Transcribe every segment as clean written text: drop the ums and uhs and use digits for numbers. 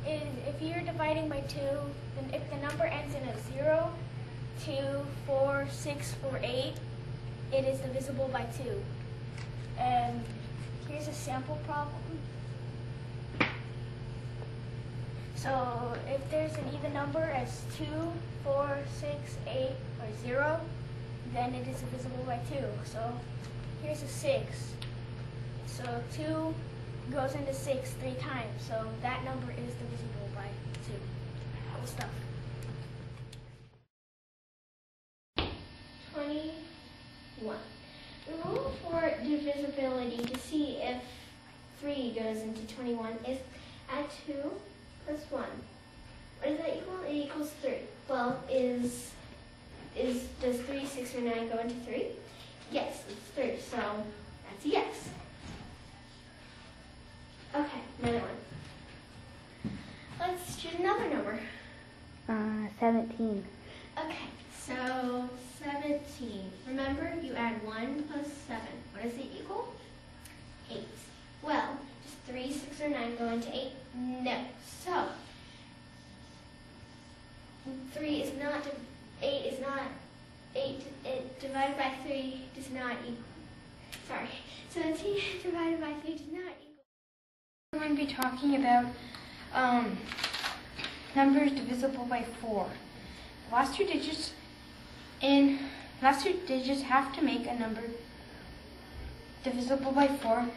if you're dividing by 2, then if the number ends in a 0, 2, 4, 6, 4, 8, it is divisible by 2. And here's a sample problem. So if there's an even number as 2, 4, 6, 8, or 0, then it is divisible by 2. So here's a 6. So 2 goes into 6 3 times. So that number is divisible by 2. Cool stuff. 21. The rule for divisibility to see if 3 goes into 21 is add 2 plus 1. What does that equal? It equals 3. Well, does 3, 6, or 9 go into 3? Yes, it's 3, so that's a yes. Okay, another one. Let's choose another number. 17. Okay, so 17. Remember, you add 1 plus 7. What does it equal? 8. Well, does 3, 6, or 9 go into 8? No. So, 3 is not, 8 is not, 8 divided by 3 does not equal, 17 divided by 3 does not equal. We're going to be talking about numbers divisible by 4. The last two digits have to make a number divisible by 4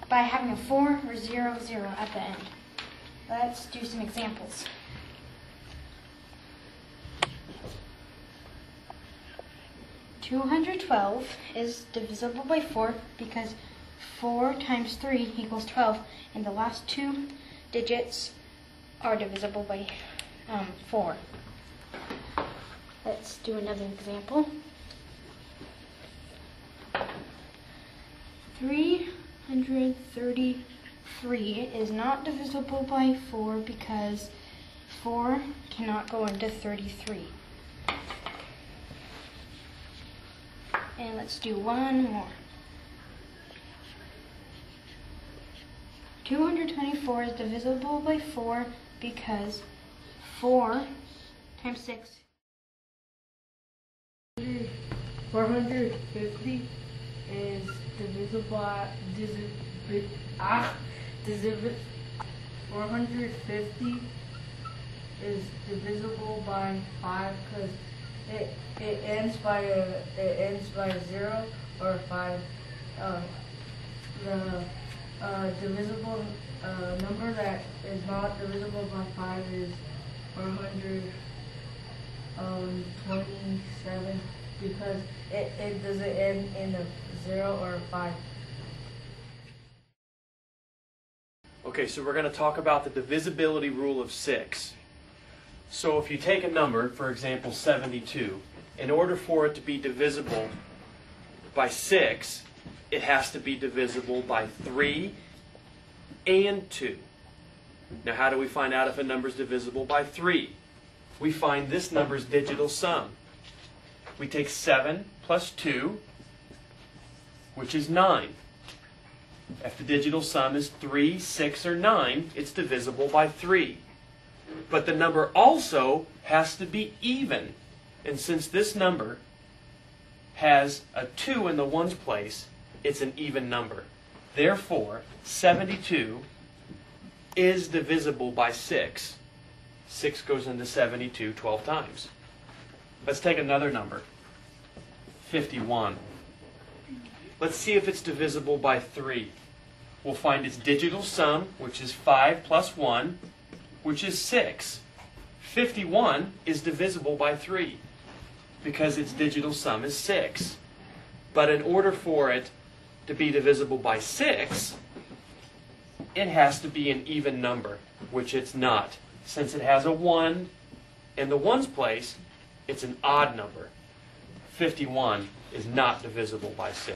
by having a 4 or 0, 0 at the end. Let's do some examples. $212 is divisible by 4 because 4 times 3 equals 12, and the last two digits are divisible by 4. Let's do another example. 333 is not divisible by 4 because 4 cannot go into 33. And let's do one more. 224 is divisible by 4 because 4 times 6. 450 is divisible by 450 is divisible by 5 because it ends by a 0 or 5. The divisible number that is not divisible by 5 is 427 because it doesn't end in a 0 or a 5. Okay, so we're going to talk about the divisibility rule of 6. So if you take a number, for example 72, in order for it to be divisible by 6, it has to be divisible by 3 and 2. Now how do we find out if a number is divisible by 3? We find this number's digital sum. We take 7 plus 2, which is 9. If the digital sum is 3, 6, or 9, it's divisible by 3. But the number also has to be even. And since this number has a 2 in the ones place, it's an even number. Therefore, 72 is divisible by 6. 6 goes into 72 12 times. Let's take another number, 51. Let's see if it's divisible by 3. We'll find its digital sum, which is 5 plus 1, which is 6. 51 is divisible by 3 because its digital sum is 6. But in order for it to be divisible by 6, it has to be an even number, which it's not. Since it has a 1 in the ones place, it's an odd number. 51 is not divisible by 6.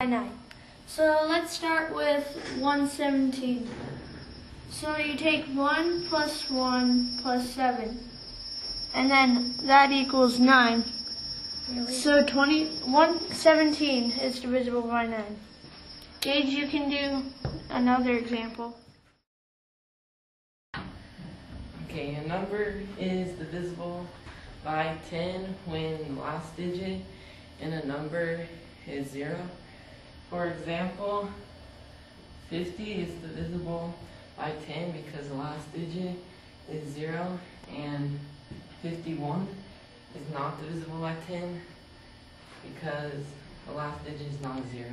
9. So let's start with 117. So you take 1 plus 1 plus 7, and then that equals 9. Really? So 117 is divisible by 9. Gage, you can do another example. Okay, a number is divisible by 10 when the last digit in a number is 0. For example, 50 is divisible by 10 because the last digit is 0, and 51 is not divisible by 10 because the last digit is not 0.